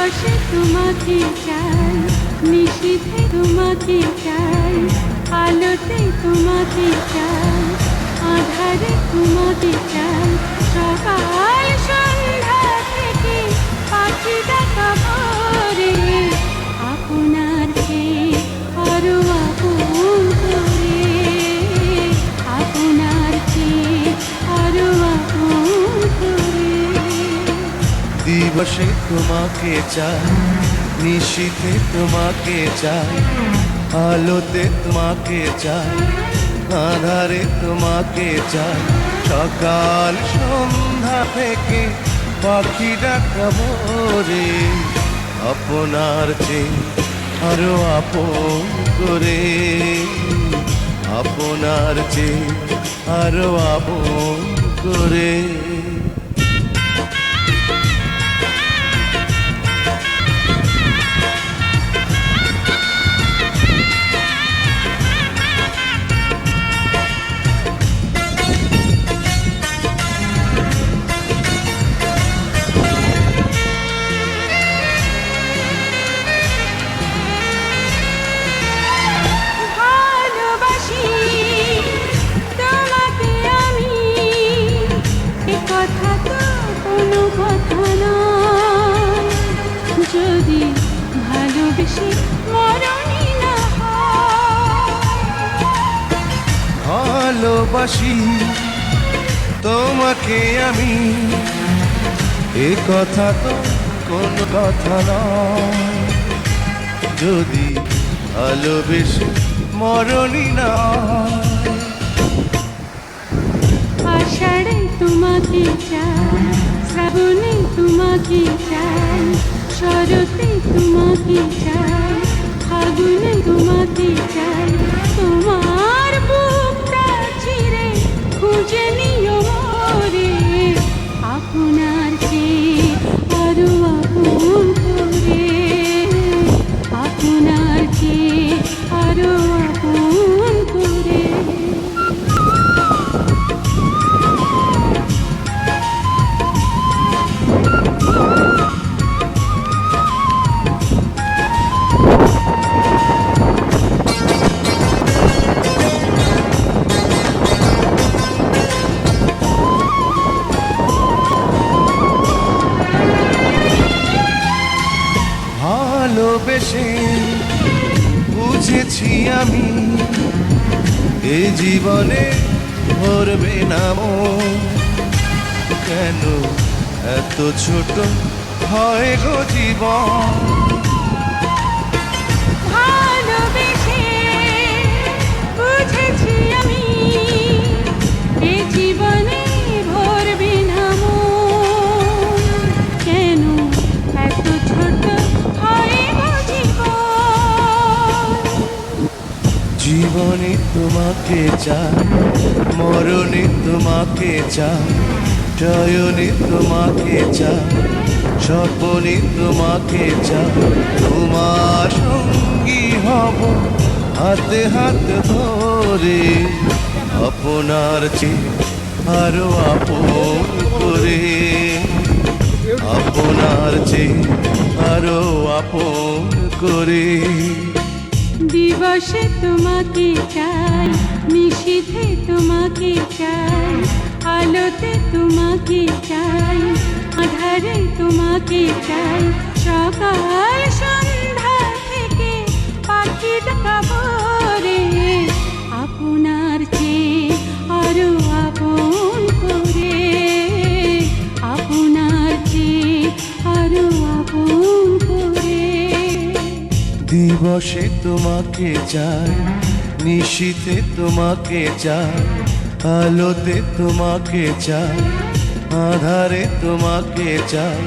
দিবসে তোমাকে চাই, নিশীথে তোমাকে চাই, আলোতে তোমাকে চাই, আঁধারে তোমাকে চাই। সকাল সন্ধ্যা থেকে পাখি ডাকা ভোরে, আপনার চেয়ে আরো আপন করে, আপনার চেয়ে আরো আপন করে। দিবসে তোমাকে চাই, নিশীথে তোমাকে চাই, আলোতে তোমাকে চাই, আঁধারে তোমাকে চাই। সকাল সন্ধ্যা থেকে পাখি ডাকা ভোরে, আপনার চেয়ে আরো আপন করে, আপনার চেয়ে আরো আপন করে। যদি ভালোবেসে মরণই না হয়, ভালোবাসি তোমাকে আমি, এ কথা তো কোনো কথা নয়। যদি ভালোবেসে মরণই না হয়। আষাঢ়ে তোমাকে চাই, শ্রাবণে তোমাকে চাই, শরতে তোমাকে চাই, ফাগুনে তোমাকে চাই। তোমার বুকটা চিরে খুঁজে নিও মোরে, আপনার চেয়ে আরো আপন করে, আপনার চেয়ে আরো আপন করে। ভালোবেসে বুঝেছি আমি, এ জীবনে ভরবে না মন। কেন এত ছোট হয় গো জীবন? ভালোবেসে বুঝেছি আমি, এ জীবনে ভরবে না মন। কেন এত ছোট হয় গো জীবন? জীবনে তোমাকে চাই, মরণে তোমাকে চাই, শয়নে তোমাকে চাই, স্বপ্নে তোমাকে চাই। তোমার সঙ্গী হব হাতে হাত ধরে, আপনার চেয়ে আরো আপন করে, আপনার চেয়ে আরো আপন করে। দিবসে তোমাকে চাই, নিশীথে তোমাকে চাই, আলোতে তোমাকে চাই, আঁধারে তোমাকে চাই। সকাল সন্ধ্যা থেকে পাখি ডাকা ভোরে, আপনার চেয়ে আরো আপন করে, আপনার চেয়ে আরো আপন করে। দিবসে তোমাকে চাই, নিশীথে তোমাকে চাই, আলোতে তোমাকে চাই, আঁধারে তোমাকে চাই।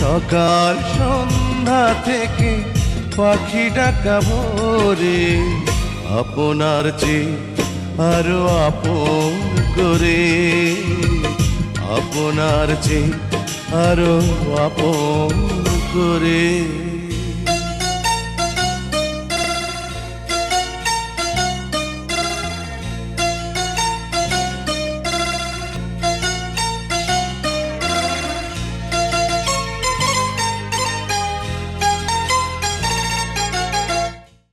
সকাল সন্ধ্যা থেকে পাখি ডাকা ভোরে, আপনার চেয়ে আরো আপন করে, আপনার চেয়ে আরো আপন করে।